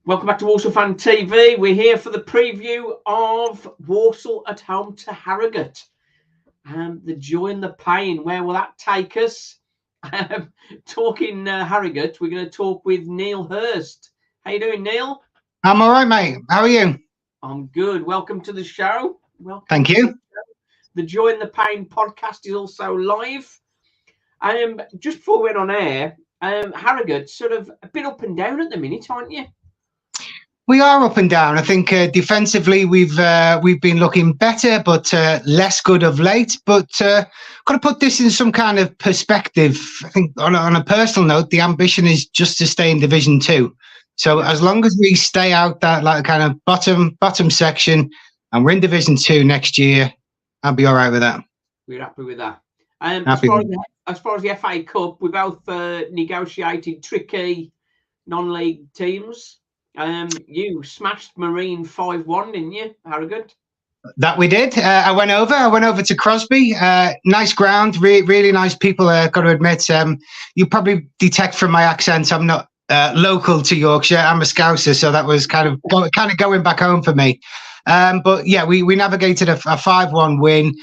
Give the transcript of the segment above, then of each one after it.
Welcome back to Walsall Fan TV. We're here for the preview of Walsall at home to Harrogate. The joy and the pain, where will that take us? Talking Harrogate, we're going to talk with Neil Hirst. How you doing, Neil? I'm all right, mate. How are you? I'm good. Welcome to the show. Welcome. Thank you. The Joy and the Pain podcast is also live. Just before we went on air, Harrogate sort of a bit up and down at the minute, aren't you? We are up and down. I think defensively we've been looking better, but less good of late. But got to put this in some kind of perspective. I think on a personal note, the ambition is just to stay in Division 2. So as long as we stay out that like kind of bottom section, and we're in Division 2 next year, I'll be all right with that. We're happy with that. As far as the FA Cup, we both negotiated tricky non-league teams. You smashed Marine 5-1, didn't you, Harrogate? That we did. I went over to Crosby. Nice ground, really nice people. Got to admit, you probably detect from my accent I'm not local to Yorkshire. I'm a Scouser, so that was kind of going back home for me. But yeah, we navigated a 5-1 win.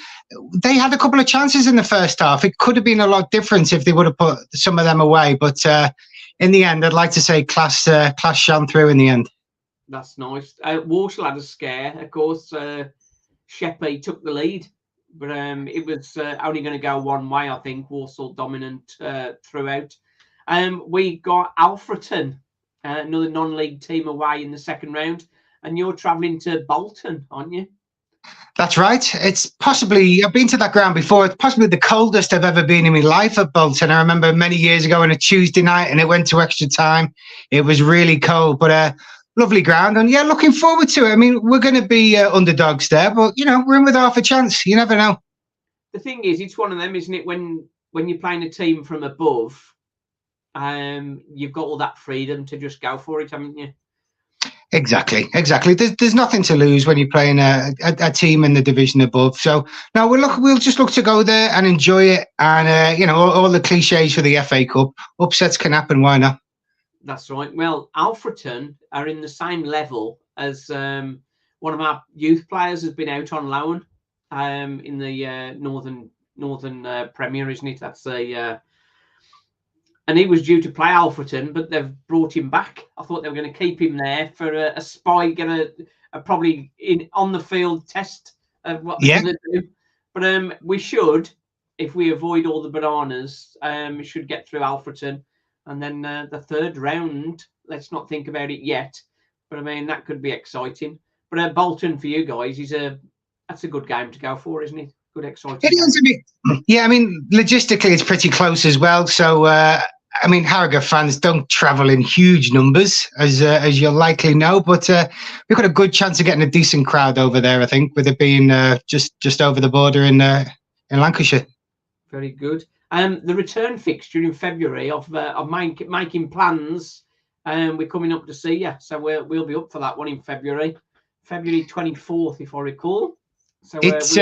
They had a couple of chances in the first half. It could have been a lot different if they would have put some of them away, but in the end, I'd like to say class shone through in the end. That's nice. Walsall had a scare. Of course, Sheppey took the lead, but it was only going to go one way, I think. Walsall dominant throughout. We got Alfreton, another non-league team, away in the second round, and you're travelling to Bolton, aren't you? That's right. It's possibly, I've been to that ground before. It's possibly the coldest I've ever been in my life at Bolton. I remember many years ago on a Tuesday night and it went to extra time. It was really cold, but lovely ground. And yeah, looking forward to it. I mean, we're going to be underdogs there, but you know, we're in with half a chance. You never know. The thing is, it's one of them, isn't it? When you're playing a team from above, you've got all that freedom to just go for it, haven't you? Exactly. There's nothing to lose when you're playing a team in the division above. So no, we'll just look to go there and enjoy it. And you know, all the cliches for the FA Cup. Upsets can happen. Why not? That's right. Well, Alfreton are in the same level as one of our youth players has been out on loan in the Northern Premier, isn't it? That's and he was due to play Alfreton, but they've brought him back. I thought they were going to keep him there for a spy, get a probably on the field test of what they're going to do. But we should, if we avoid all the bananas, we should get through Alfreton. And then the third round, let's not think about it yet. But I mean, that could be exciting. But Bolton for you guys that's a good game to go for, isn't it? Good, exciting. It is a bit, yeah. I mean, logistically, it's pretty close as well. So, I mean, Harrogate fans don't travel in huge numbers, as you'll likely know. But we've got a good chance of getting a decent crowd over there. I think, with it being just over the border in Lancashire. Very good. The return fixture in February of making plans. We're coming up to see you, so we'll be up for that one in February 24th, if I recall. So it's.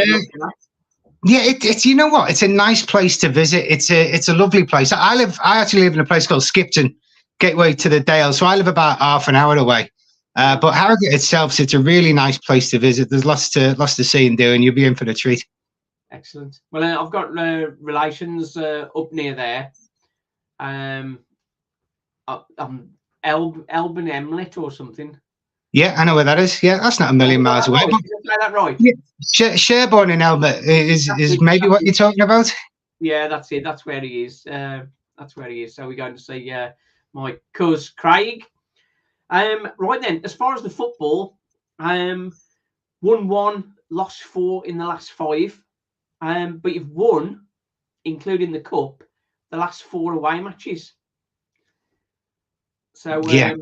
Yeah, it's you know what? It's a nice place to visit. It's a lovely place. I actually live in a place called Skipton, gateway to the Dale. So I live about half an hour away. But Harrogate itself, it's a really nice place to visit. There's lots to see and do, and you'll be in for the treat. Excellent. Well, I've got relations up near there. Elben Emlet or something. Yeah, I know where that is. Yeah, that's not a million miles away. Did I say that right? Yeah, Sherborne in Elmet is maybe what you're talking about. Yeah, that's it. That's where he is. That's where he is. So we're going to see my cuz Craig. Right then, as far as the football, 1-1, lost 4 in the last 5. But you've won, including the cup, the last 4 away matches. So yeah.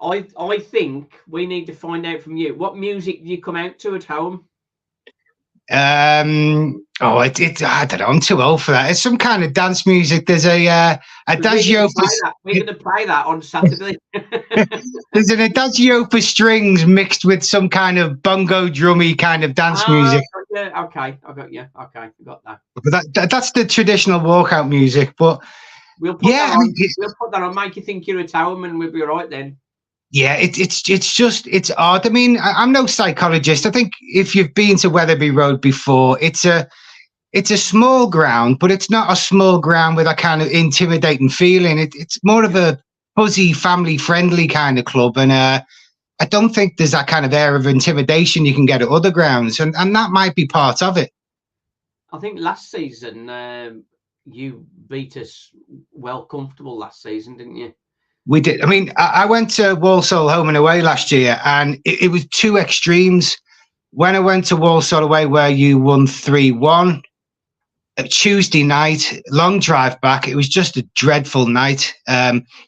I think we need to find out from you, what music do you come out to at home? I don't know. I'm too old for that. It's some kind of dance music. There's a adagio. We're going to play that on Saturday. There's an adagio for strings mixed with some kind of bongo drummy kind of dance music. Yeah, okay, I got you. Okay, I got that. But that's the traditional walkout music. But we'll put that on. We'll put that on. Make you think you're at home, and we'll be all right then. Yeah, it's odd. I mean, I'm no psychologist. I think if you've been to Wetherby Road before, it's a small ground, but it's not a small ground with a kind of intimidating feeling. It's more of a fuzzy, family-friendly kind of club, and I don't think there's that kind of air of intimidation you can get at other grounds, and that might be part of it. I think last season you beat us well comfortable last season, didn't you? We did. I mean, I went to Walsall home and away last year, and it was two extremes. When I went to Walsall away, where you won 3-1, Tuesday night, long drive back, it was just a dreadful night.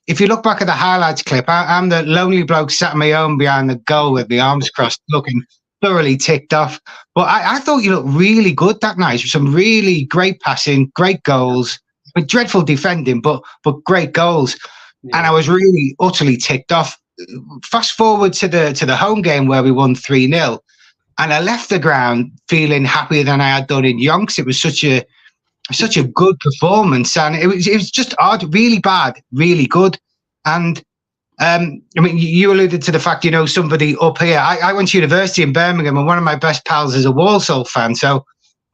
If you look back at the highlights clip, I'm the lonely bloke sat on my own behind the goal with my arms crossed, looking thoroughly ticked off. But I thought you looked really good that night. Some really great passing, great goals, but dreadful defending, but great goals. Yeah. And I was really utterly ticked off. Fast forward to the home game where we won 3-0, and I left the ground feeling happier than I had done in Yonks. It was such a good performance, and it was just odd, really bad, really good. And I mean, you alluded to the fact you know somebody up here. I went to university in Birmingham, and one of my best pals is a Walsall fan. So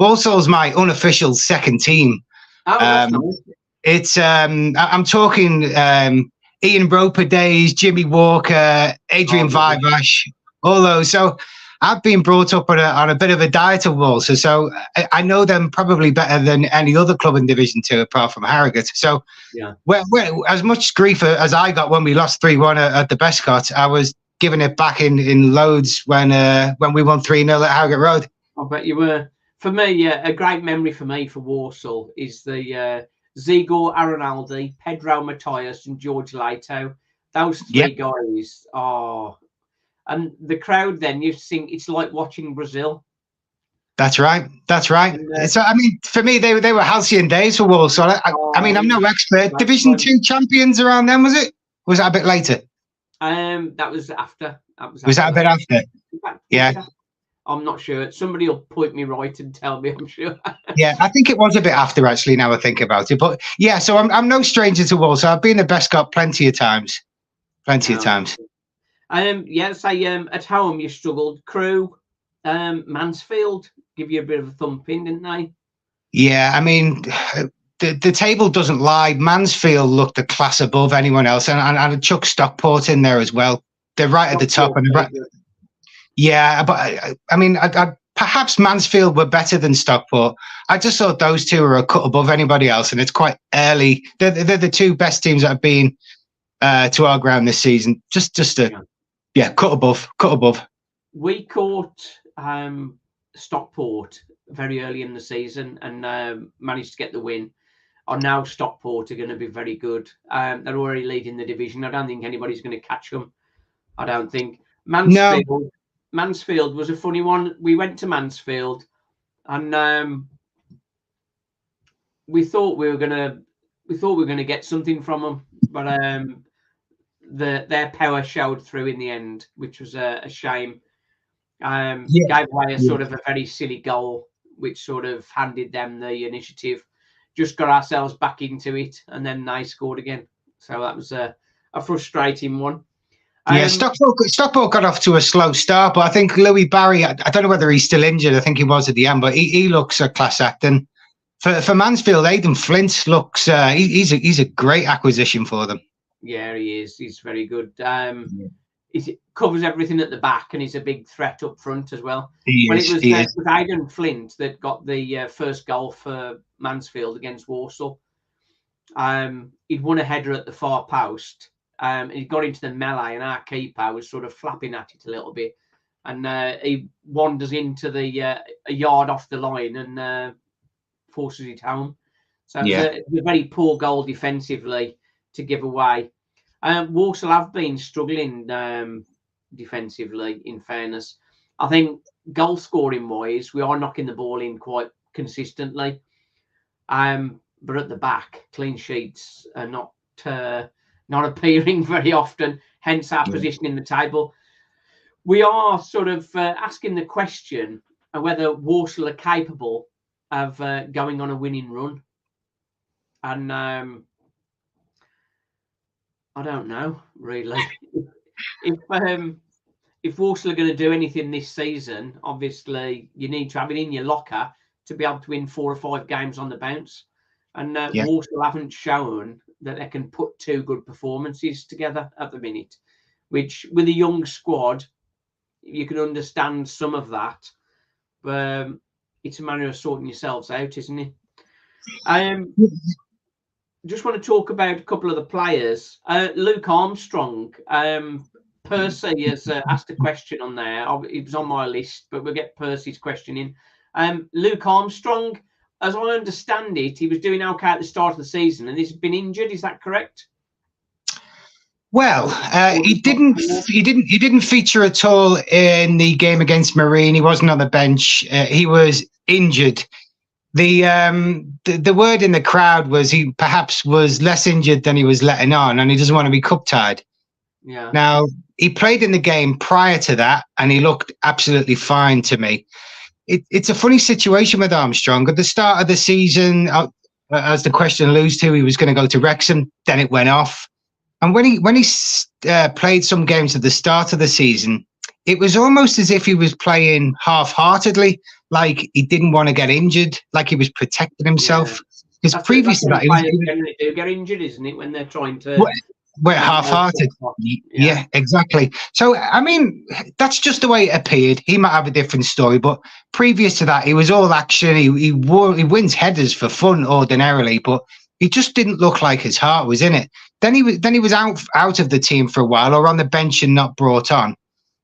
Walsall's my unofficial second team. Oh, that's nice. It's I'm talking Ian Roper days, Jimmy Walker, Adrian Vivash, all those. So I've been brought up on a bit of a diet of Walsall, so I know them probably better than any other club in Division 2 apart from Harrogate. So yeah, as much grief as I got when we lost 3-1 at the Bescott, I was giving it back in loads when we won 3-0 at Harrogate Road. I bet you were. For me, a great memory for me for Walsall is the Zigor Aronaldi, Pedro Matthias, and George Lato. Those three guys are, and the crowd. Then you think it's like watching Brazil. That's right. That's right. So I mean, for me, they were halcyon days for Walsall. I mean, I'm no expert. Division 2 champions around then, was it? Was that a bit later? That was after. Was that a bit after? Yeah. I'm not sure. Somebody will point me right and tell me, I'm sure. Yeah, I think it was a bit after, actually, now I think about it. But yeah, so I'm no stranger to Walsall. I've been to Bescott plenty of times. Yeah, say at home you struggled. Crew, Mansfield give you a bit of a thumping, didn't they? Yeah, I mean, the table doesn't lie. Mansfield looked a class above anyone else, and I chuck Stockport in there as well. They're right at the top, and yeah, but I mean, perhaps Mansfield were better than Stockport. I just thought those two were a cut above anybody else, and it's quite early. They're the two best teams that have been to our ground this season. Just cut above. We caught Stockport very early in the season and managed to get the win. Now Stockport are going to be very good. They're already leading the division. I don't think anybody's going to catch them. I don't think. Mansfield was a funny one. We went to Mansfield, and we thought we were gonna get something from them, but their power showed through in the end, which was a shame. Gave away sort of a very silly goal, which sort of handed them the initiative. Just got ourselves back into it, and then they scored again. So that was a frustrating one. Yeah, Stockport got off to a slow start, but I think Louis Barry, I don't know whether he's still injured. I think he was at the end, but he looks a class act. And for Mansfield, Aidan Flint looks, he's a great acquisition for them. Yeah, he is. He's very good. He covers everything at the back, and he's a big threat up front as well. It was Aidan Flint that got the first goal for Mansfield against Walsall. He'd won a header at the far post. He got into the melee, and our keeper was sort of flapping at it a little bit, and he wanders into the a yard off the line and forces it home. So it's a very poor goal defensively to give away. Walsall have been struggling defensively, in fairness. I think goal scoring wise, we are knocking the ball in quite consistently, but at the back, clean sheets are not appearing very often, hence our position in the table. We are sort of asking the question of whether Walsall are capable of going on a winning run. And I don't know, really. if Walsall are going to do anything this season, obviously you need to have it in your locker to be able to win 4 or 5 games on the bounce. And Walsall haven't shown that they can put 2 good performances together at the minute, which with a young squad, you can understand some of that. But it's a matter of sorting yourselves out, isn't it? Just want to talk about a couple of the players. Luke Armstrong. Percy has asked a question on there. It was on my list, but we'll get Percy's question in. Luke Armstrong, as I understand it, he was doing okay at the start of the season, and he's been injured. Is that correct? Well, he didn't feature at all in the game against Marine. He wasn't on the bench. He was injured. The word in the crowd was he perhaps was less injured than he was letting on, and he doesn't want to be cup tied. Yeah. Now, he played in the game prior to that, and he looked absolutely fine to me. It's a funny situation with Armstrong. At the start of the season, as the question alludes to, he was going to go to Wrexham. Then it went off. And when he played some games at the start of the season, it was almost as if he was playing half-heartedly, like he didn't want to get injured, like he was protecting himself. Because previous to that, he generally do get injured, isn't it, when they're trying to... We're half-hearted. Yeah, exactly. So, I mean, that's just the way it appeared. He might have a different story, but previous to that, he was all action. He wins headers for fun ordinarily, but he just didn't look like his heart was in it. Then he was out of the team for a while, or on the bench and not brought on.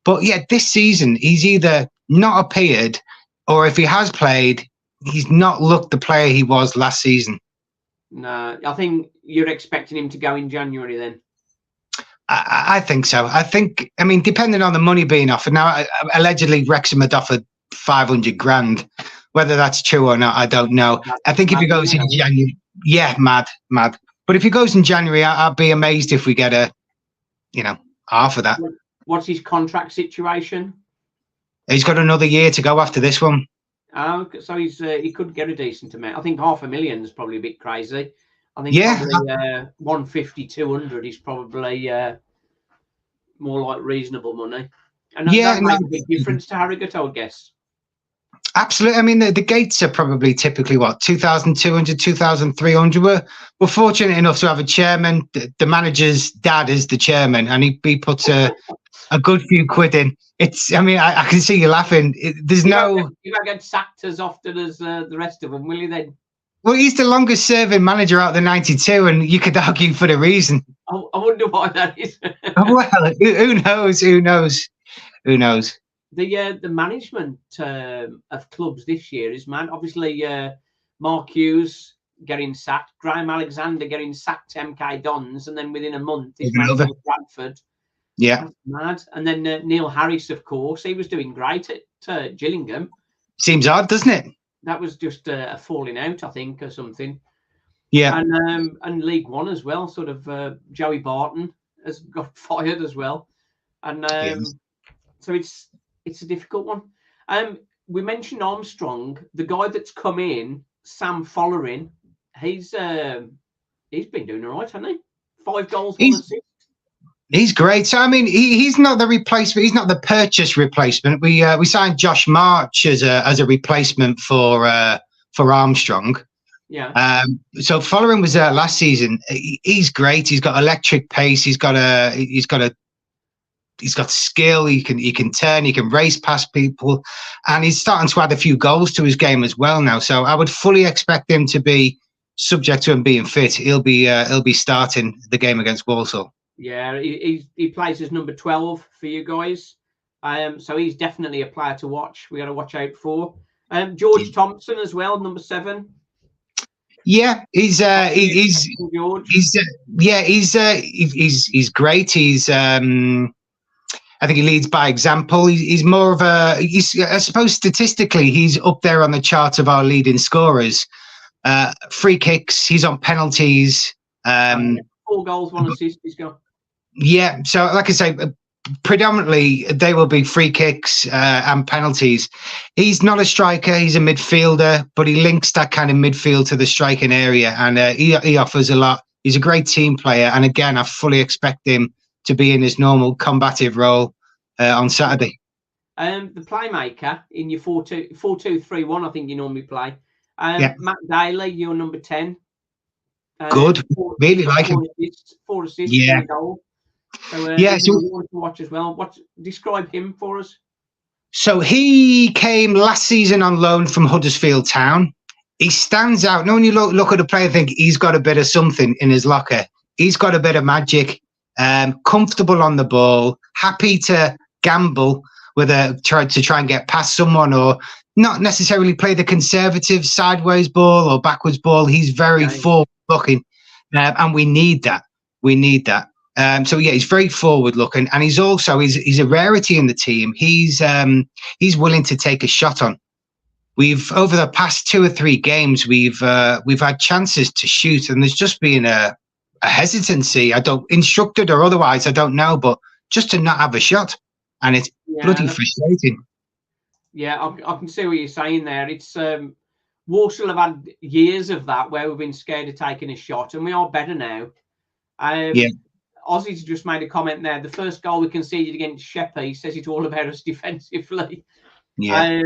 But yeah, this season he's either not appeared, or if he has played, he's not looked the player he was last season. No, I think you're expecting him to go in January then. I think so. I mean, depending on the money being offered. Now, allegedly, Wrexham had offered 500 grand. Whether that's true or not, I don't know. I think if he goes in January, yeah, mad. But if he goes in January, I'd be amazed if we get half of that. What's his contract situation? He's got another year to go after this one. So he could get a decent amount. I think 500,000 is probably a bit crazy. I think 150, 200 is probably more like reasonable money. And that makes a big difference to Harrogate, I would guess. Absolutely. I mean, the gates are probably typically, 2,200, 2,300. We're fortunate enough to have a chairman. The manager's dad is the chairman, and he puts a good few quid in. I can see you laughing. You won't get sacked as often as the rest of them, will you then? Well, he's the longest serving manager out of the 92, and you could argue for the reason. I wonder why that is. Well, who knows? The management of clubs this year is mad. Obviously, Mark Hughes getting sacked, Graham Alexander getting sacked to MK Dons, and then within a month he's managing Bradford. Yeah, that's mad. And then Neil Harris, of course, he was doing great at Gillingham. Seems odd, doesn't it? That was just a falling out, I think, or something. Yeah, and League One as well. Sort of Joey Barton has got fired as well, and so it's a difficult one. We mentioned Armstrong, the guy that's come in, Sam Follering. He's been doing all right, hasn't he? 5 goals, 1 assist. He's great. So I mean, he's not the replacement. He's not the purchase replacement. We signed Josh March as a replacement for Armstrong. Yeah. So Follering was there last season. He's great. He's got electric pace. He's got skill. He can turn. He can race past people, and he's starting to add a few goals to his game as well now. So I would fully expect him to be, subject to him being fit, he'll be starting the game against Walsall. Yeah, he plays as number 12 for you guys. So he's definitely a player to watch. We got to watch out for. George Thompson as well, number 7. Yeah, he's great. He's I think he leads by example. He's more of I suppose statistically he's up there on the chart of our leading scorers. Free kicks, he's on penalties. 4 goals, 1 assist he's got. Yeah, so like I say, predominantly they will be free kicks and penalties. He's not a striker, he's a midfielder, but he links that kind of midfield to the striking area, and he offers a lot. He's a great team player, and again, I fully expect him to be in his normal combative role on Saturday. The playmaker in your 4-2-3-1, I think you normally play. Yeah. Matt Daly, your number 10. Good, really like him. 4 assists, Yeah. 1 goal. So Yeah, so one to watch as well. Describe him for us. So he came last season on loan from Huddersfield Town. He stands out. No, when you look at the player, think he's got a bit of something in his locker. He's got a bit of magic. Comfortable on the ball, happy to gamble with try and get past someone, or not necessarily play the conservative sideways ball or backwards ball. He's very forward looking, and we need that. We need that. So yeah, he's very forward looking, and he's also he's a rarity in the team. He's willing to take a shot on. We've over the past 2 or 3 games we've had chances to shoot, and there's just been a hesitancy. I don't, instructed or otherwise, I don't know, but just to not have a shot, and it's bloody frustrating. Yeah, I can see what you're saying there. It's Walsall have had years of that where we've been scared of taking a shot, and we are better now. Yeah. Ozzy's just made a comment there. The first goal we conceded against Sheppey says it's all about us defensively. Yeah.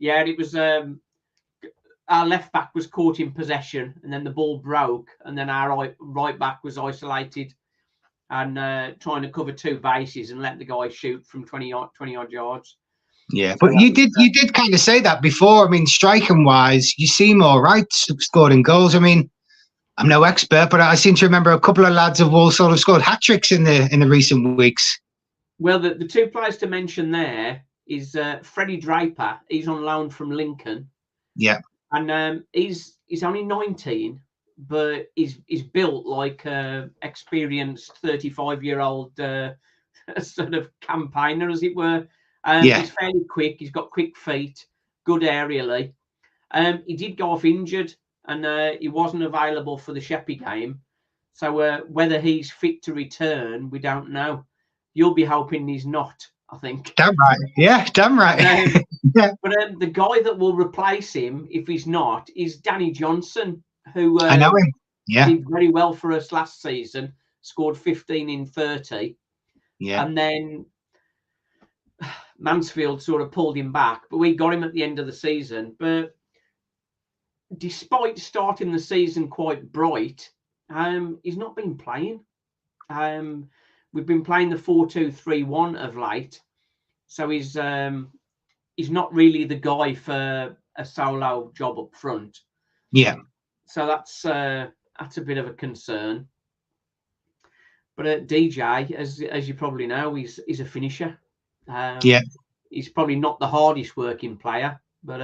Yeah, it was our left back was caught in possession, and then the ball broke, and then our right back was isolated and trying to cover 2 bases and let the guy shoot from 20 odd yards. Yeah, but you did kind of say that before. I mean, striking wise, you seem all right scoring goals. I mean, I'm no expert, but I seem to remember a couple of lads of Walsall have scored hat tricks in the recent weeks. Well, the 2 players to mention there is Freddie Draper. He's on loan from Lincoln. Yeah, and he's only 19, but he's built like a experienced 35-year-old sort of campaigner, as it were. He's fairly quick. He's got quick feet, good aerially. He did go off injured, and he wasn't available for the Sheppey game. So whether he's fit to return, we don't know. You'll be hoping he's not, I think. Damn right. Yeah, damn right. But the guy that will replace him, if he's not, is Danny Johnson, who I know him. Yeah, did very well for us last season. Scored 15 in 30. Yeah, and then Mansfield sort of pulled him back, but we got him at the end of the season. But despite starting the season quite bright, he's not been playing. We've been playing the 4-2-3-1 of late, so he's not really the guy for a solo job up front. Yeah. So that's a bit of a concern. But DJ, as you probably know, he's a finisher. He's probably not the hardest working player, but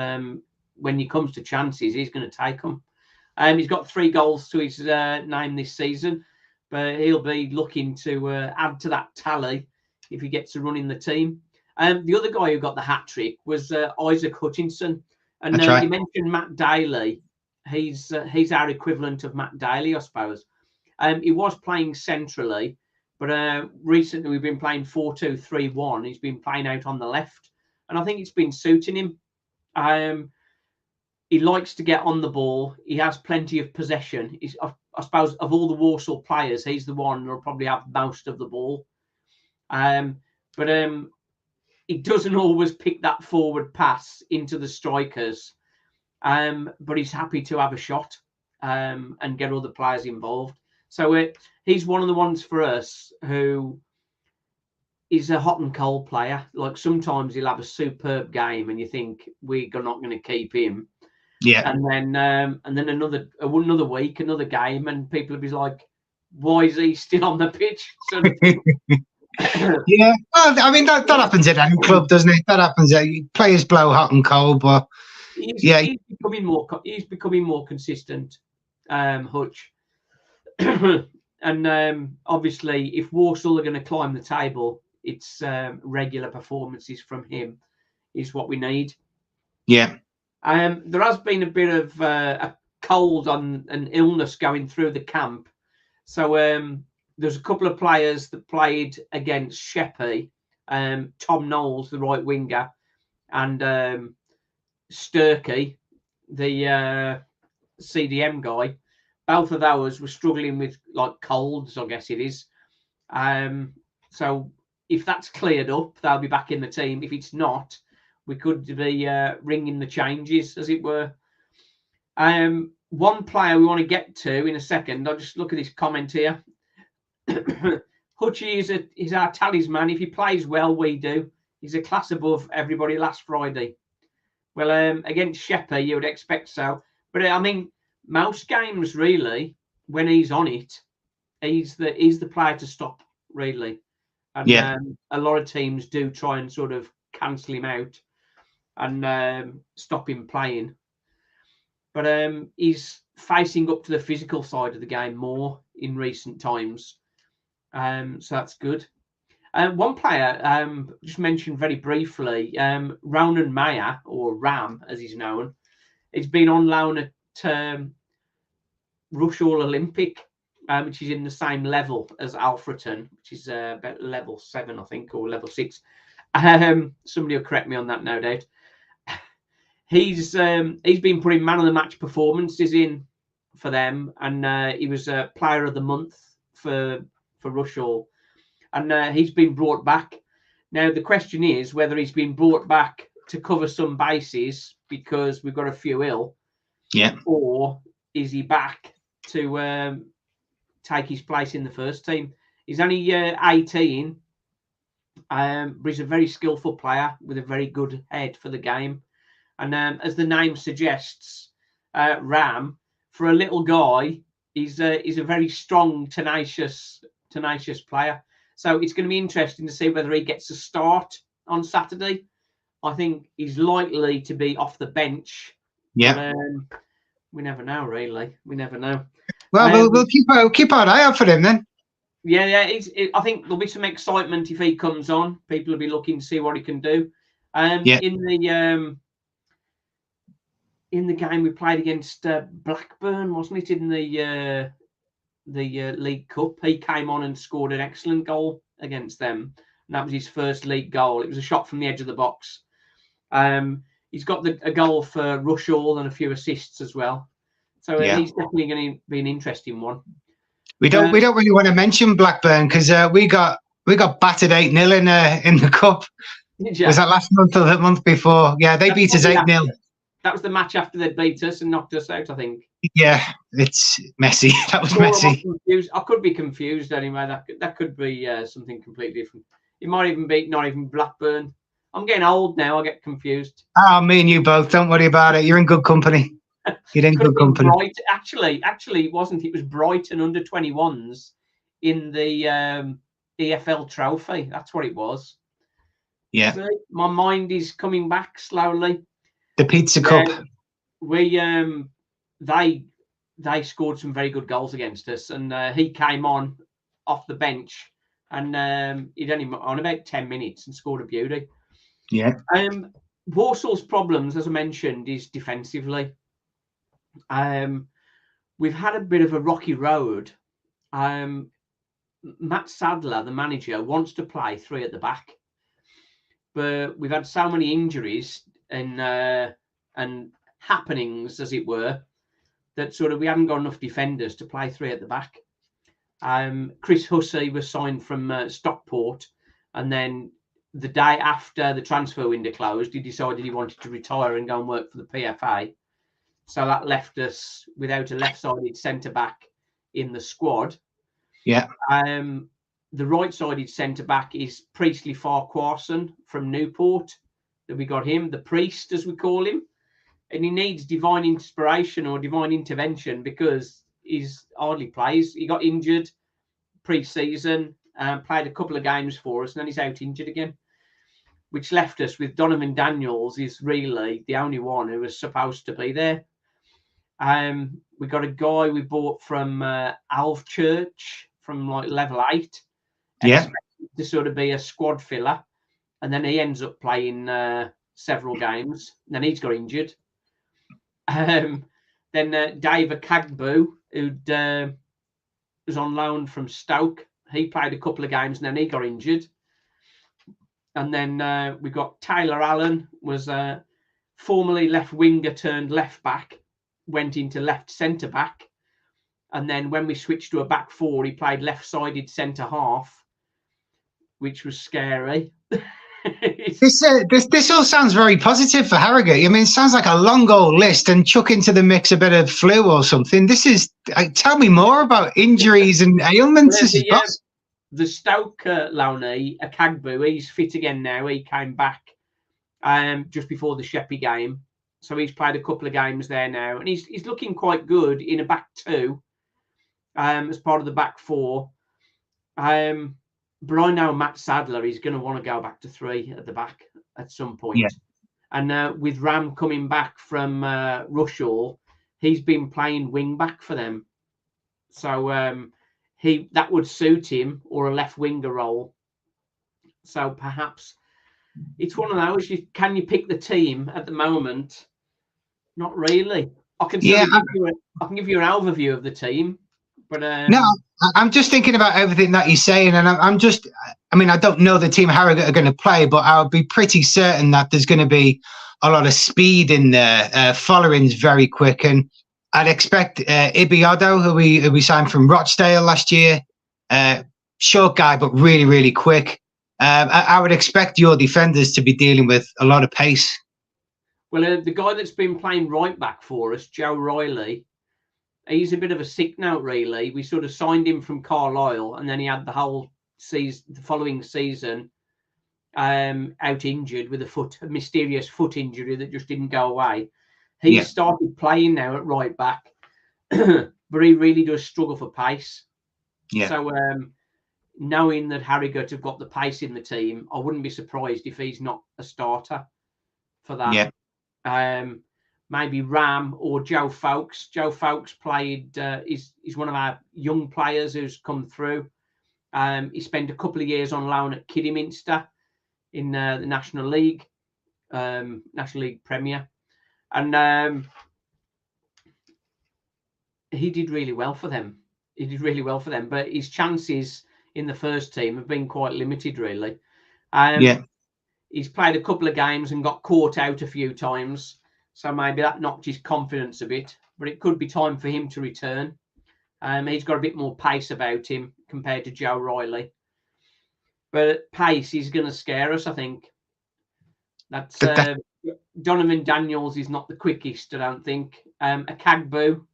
when it comes to chances, he's going to take them. He's got 3 goals to his name this season, but he'll be looking to add to that tally if he gets a run in the team. The other guy who got the hat trick was Isaac Hutchinson, and you mentioned Matt Daly. He's our equivalent of Matt Daly, I suppose. He was playing centrally, but recently we've been playing 4-2-3-1. He's been playing out on the left, and I think it's been suiting him. He likes to get on the ball. He has plenty of possession. I suppose of all the Walsall players, he's the one who'll probably have most of the ball. But he doesn't always pick that forward pass into the strikers. But he's happy to have a shot and get other players involved. So he's one of the ones for us who is a hot and cold player. Like sometimes he'll have a superb game and you think we're not going to keep him. Yeah. And then another week, another game, and people will be like, why is he still on the pitch? Sort of yeah. Well, I mean, that happens at any club, doesn't it? That happens. Players blow hot and cold, but he's becoming more consistent, Hutch. And obviously, if Walsall are going to climb the table, it's regular performances from him is what we need. Yeah. There has been a bit of a cold on an illness going through the camp. So there's a couple of players that played against Sheppey, Tom Knowles, the right winger, and Sturkey, the CDM guy. Both of those were struggling with like colds, I guess it is. So if that's cleared up, they'll be back in the team. If it's not, we could be ringing the changes, as it were. One player we want to get to in a second. I'll just look at this comment here. Hutchie is our talisman. If he plays well, we do. He's a class above everybody last Friday. Well, against Shepherd, you would expect so. But I mean, most games really, when he's on it, he's the player to stop, really. And a lot of teams do try and sort of cancel him out and stop him playing. But he's facing up to the physical side of the game more in recent times. So that's good. One player, just mentioned very briefly, Ronan Maya, or Ram as he's known, he's been on loan at Walsall Olympic, which is in the same level as Alfreton, which is about level 7, I think, or level 6. Somebody will correct me on that, no doubt. He's been putting man of the match performances in for them, and he was player of the month for Walsall, and he's been brought back. Now the question is whether he's been brought back to cover some bases because we've got a few ill, or is he back to take his place in the first team? He's only 18, but he's a very skillful player with a very good head for the game. And as the name suggests, Ram, for a little guy, he's a very strong, tenacious player. So it's going to be interesting to see whether he gets a start on Saturday. I think he's likely to be off the bench. Yeah. But, we never know, really. We never know. Well, we'll keep our eye out for him then. Yeah. I think there'll be some excitement if he comes on. People will be looking to see what he can do. In the game we played against Blackburn, wasn't it? In the League Cup, he came on and scored an excellent goal against them, and that was his first league goal. It was a shot from the edge of the box. He's got a goal for Walsall and a few assists as well. So he's definitely going to be an interesting one. We don't really want to mention Blackburn because we got battered 8-0 in the cup. Was that last month or the month before? Yeah, they beat us 8-0. That was the match after they beat us and knocked us out, I think. Yeah, it's messy. That was messy. I could be confused anyway. That could be something completely different. It might even be not even Blackburn. I'm getting old now. I get confused. Oh, me and you both. Don't worry about it. You're in good company. You're in good company. Actually, it wasn't. It was Brighton under 21s in the EFL Trophy. That's what it was. Yeah. So my mind is coming back slowly. The Pizza Cup. They scored some very good goals against us, and he came on off the bench, and he'd only on about 10 minutes and scored a beauty. Yeah. Walsall's problems, as I mentioned, is defensively. We've had a bit of a rocky road. Matt Sadler, the manager, wants to play 3 at the back, but we've had so many injuries and happenings, as it were, that sort of we haven't got enough defenders to play 3 at the back. Chris Hussey was signed from Stockport, and then the day after the transfer window closed, he decided he wanted to retire and go and work for the PFA. So that left us without a left-sided centre-back in the squad. Yeah. The right-sided centre-back is Priestley Farquharson from Newport. That we got him, the priest, as we call him. And he needs divine inspiration or divine intervention because he's hardly plays. He got injured pre-season, played a couple of games for us, and then he's out injured again, which left us with Donovan Daniels is really the only one who was supposed to be there. We got a guy we bought from Alvechurch from like level 8. Yeah. To sort of be a squad filler. And then he ends up playing several games. And then he's got injured. Then Dave Akagbu, who was on loan from Stoke, he played a couple of games and then he got injured. And then we got Taylor Allen, was formerly left winger turned left back, went into left centre back. And then when we switched to a back 4, he played left-sided centre half. which was scary. This all sounds very positive for Harrogate. I mean, it sounds like a long old list, and chuck into the mix a bit of flu or something. This is tell me more about injuries and ailments. The Stoke loanee, Akagbu, he's fit again now. He came back just before the Sheppey game, so he's played a couple of games there now, and he's looking quite good in a back two as part of the back four. But I know Matt Sadler is going to want to go back to three at the back at some point. Yeah. And with Ram coming back from Rushall, he's been playing wing back for them. So that would suit him, or a left winger role. So perhaps it's one of those. Can you pick the team at the moment? Not really. I can give you an overview of the team, but no, I'm just thinking about everything that you're saying, and I mean, I don't know the team Harrogate are going to play, but I'll be pretty certain that there's going to be a lot of speed in there. Following's very quick, and I'd expect Ibiodo, who we signed from Rochdale last year, short guy but really, really quick. I would expect your defenders to be dealing with a lot of pace. Well, the guy that's been playing right back for us, Joe Riley, he's a bit of a sick note, really. We sort of signed him from Carlisle, and then he had the whole season, the following season, out injured with a mysterious foot injury that just didn't go away. He started playing now at right back, but he really does struggle for pace. Yeah. So knowing that Harrogate have got the pace in the team, I wouldn't be surprised if he's not a starter for that. Yeah. Maybe Ram or Joe Fowkes. Joe Fowkes played. He's one of our young players who's come through. He spent a couple of years on loan at Kidderminster in the National League Premier, and he did really well for them. But his chances in the first team have been quite limited, really. He's played a couple of games and got caught out a few times, so maybe that knocked his confidence a bit. But it could be time for him to return. He's got a bit more pace about him compared to Joe Riley. But pace is going to scare us, I think. That's Donovan Daniels is not the quickest, I don't think. Akagbu,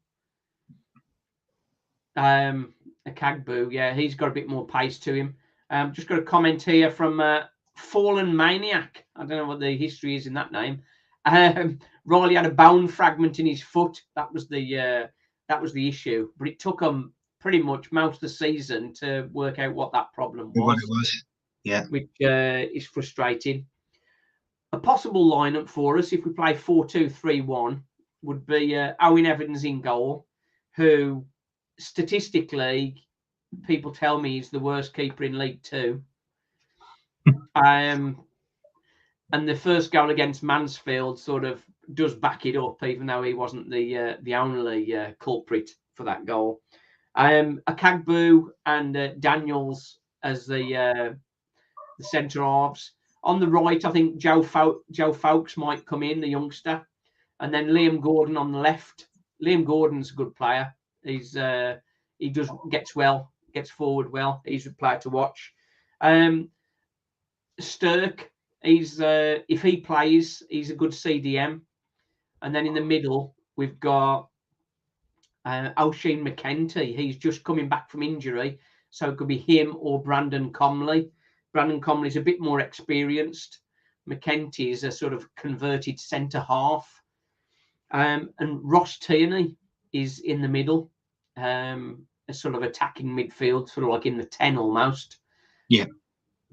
yeah, he's got a bit more pace to him. Just got a comment here from Fallen Maniac. I don't know what the history is in that name. Riley had a bone fragment in his foot. That was the issue. But it took him pretty much most of the season to work out what that problem was. What it was, yeah. Which is frustrating. A possible lineup for us, if we play 4-2-3-1, would be Owen Evans in goal, who statistically, people tell me he's the worst keeper in League Two. And the first goal against Mansfield sort of does back it up, even though he wasn't the only culprit for that goal. Akagbu and Daniels as the centre halves. On the right, I think Joe Fowkes might come in, the youngster, and then Liam Gordon on the left. Liam Gordon's a good player. He gets forward well. He's a player to watch. Stirk, if he plays, he's a good CDM. And then in the middle, we've got Oisin McKenty. He's just coming back from injury, so it could be him or Brandon Comley. Brandon Comley's a bit more experienced. McKenty is a sort of converted centre half. And Ross Tierney is in the middle, a sort of attacking midfield, sort of like in the 10 almost. Yeah.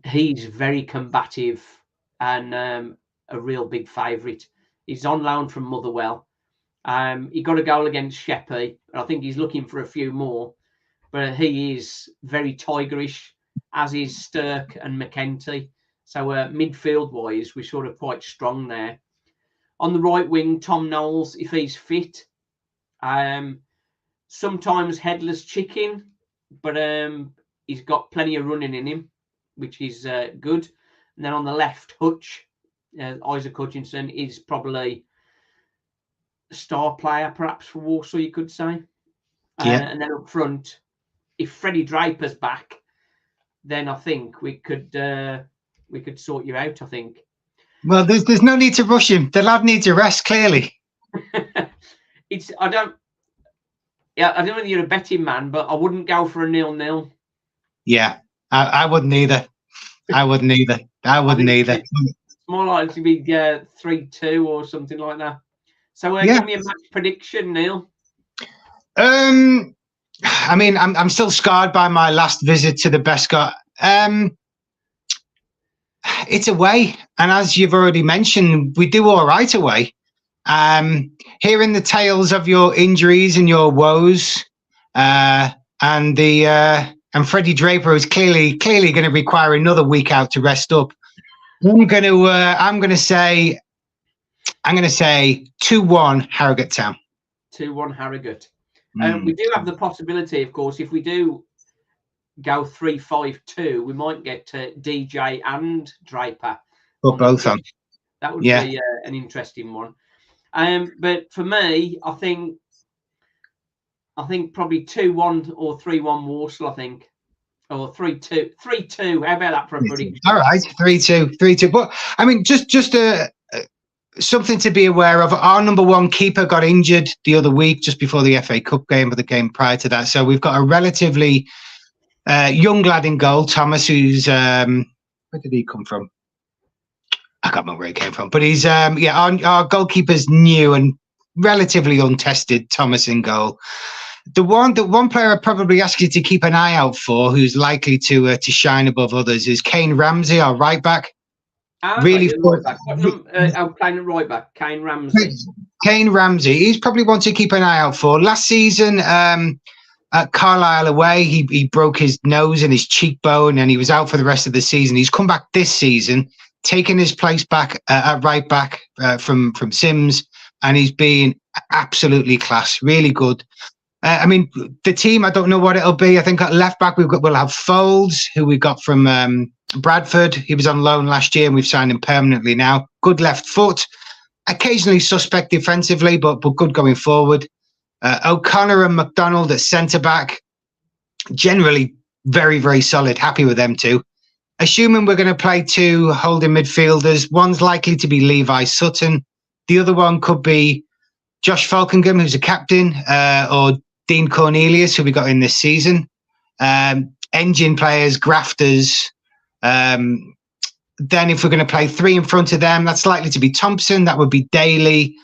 He's very combative and a real big favourite. He's on loan from Motherwell. He got a goal against Sheppey. I think he's looking for a few more. But he is very tigerish, as is Stirk and McKenty. So midfield-wise, we're sort of quite strong there. On the right wing, Tom Knowles, if he's fit. Sometimes headless chicken, but he's got plenty of running in him, which is good. And then on the left, Hutch, Isaac Hutchinson, is probably a star player, perhaps, for Walsall, you could say. And then up front, if Freddie Draper's back, then I think we could sort you out. I think. Well, there's no need to rush him. The lad needs a rest, clearly. I don't know whether you're a betting man, but I wouldn't go for a 0-0. Yeah, I wouldn't either. I wouldn't either. It's more likely to be 3-2 or something like that. So give me a match prediction, Neil. I mean, I'm still scarred by my last visit to the Bescot. It's away, and as you've already mentioned, we do all right away. Hearing the tales of your injuries and your woes, and Freddie Draper is clearly going to require another week out to rest up. I'm going to say 2-1 Harrogate Town. 2-1 Harrogate. We do have the possibility, of course, if we do go 3-5-2, we might get DJ and Draper. Or both on. That would be an interesting one. But for me, I think probably 2-1 or 3-1 Walsall, I think. Or 3-2. 3-2. How about that for a prediction? All right, 3-2. But I mean, just something to be aware of. Our number one keeper got injured the other week, just before the FA Cup game, or the game prior to that. So we've got a relatively young lad in goal, Thomas, who's where did he come from? I can't remember where he came from, but he's our goalkeeper's new and relatively untested. Thomas in goal. The one player I probably ask you to keep an eye out for, who's likely to shine above others, is Kane Ramsey, our right back. Really, playing at right back, Kane Ramsey. Kane Ramsey. He's probably one to keep an eye out for. Last season, at Carlisle away, he broke his nose and his cheekbone, and he was out for the rest of the season. He's come back this season, taken his place back at right back from Sims, and he's been absolutely class, really good. I mean, the team, I don't know what it'll be. I think at left back we'll have Folds, who we got from Bradford. He was on loan last year, and we've signed him permanently now. Good left foot, occasionally suspect defensively, but good going forward. O'Connor and McDonald at centre back, generally very, very solid. Happy with them too. Assuming we're going to play two holding midfielders, one's likely to be Levi Sutton. The other one could be Josh Falkingham, who's a captain, or Dean Cornelius, who we got in this season. Engine players, grafters. Then if we're going to play three in front of them, that's likely to be Thompson. That would be Daly.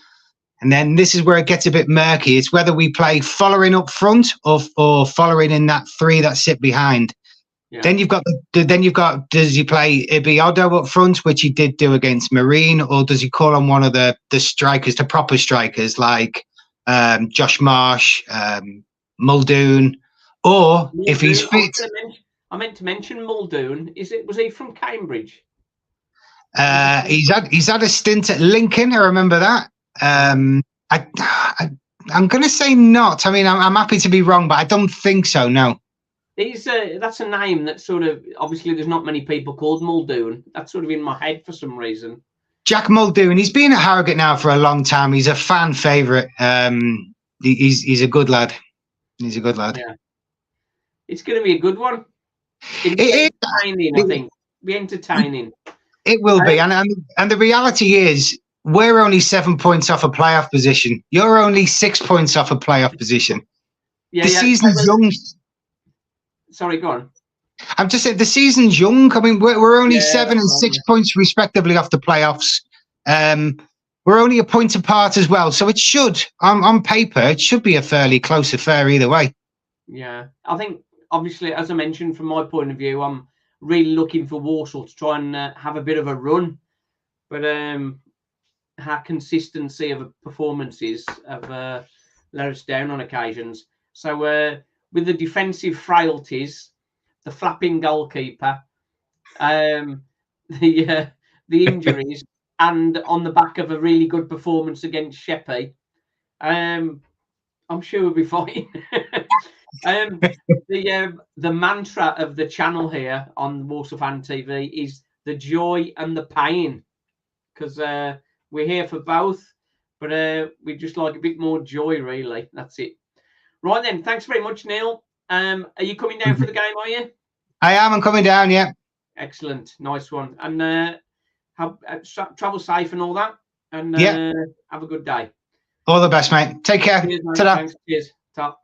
And then this is where it gets a bit murky. It's whether we play following up front or following in that three that sit behind. Yeah. Then you've got does he play Ibi Odo up front, which he did do against Marine, or does he call on one of the strikers, the proper strikers like Josh Marsh, Muldoon, or Muldoon, if he's fit? I meant to mention Muldoon. Was he from Cambridge? He's had a stint at Lincoln. I remember that. I'm going to say not. I mean, I'm happy to be wrong, but I don't think so. No. That's a name that sort of, obviously there's not many people called Muldoon. That's sort of in my head for some reason. Jack Muldoon. He's been at Harrogate now for a long time. He's a fan favourite. He's a good lad. He's a good lad. Yeah. It's going to be a good one. It'll be entertaining, I think. Be entertaining. It will be. And the reality is, we're only 7 points off a playoff position. You're only 6 points off a playoff position. The season's young. Sorry, go on. I'm just saying the season's young. I mean, we're only 7 and 6 points respectively off the playoffs. We're only a point apart as well. So it should, on paper, it should be a fairly close affair either way. Yeah, I think, obviously, as I mentioned, from my point of view, I'm really looking for Walsall to try and have a bit of a run. But our consistency of performances have let us down on occasions. So with the defensive frailties, the flapping goalkeeper, the injuries, and on the back of a really good performance against Sheppey, I'm sure we'll be fine. The mantra of the channel here on Walsall Fan TV is the joy and the pain, because we're here for both, but we just like a bit more joy, really. That's it. Right then, thanks very much, Neil. Are you coming down for the game, are you? I am. I'm coming down. Yeah. Excellent, nice one. And travel safe and all that. And yeah, have a good day. All the best, mate. Take care. Cheers, mate. Ta-da. Thanks. Cheers. Ta.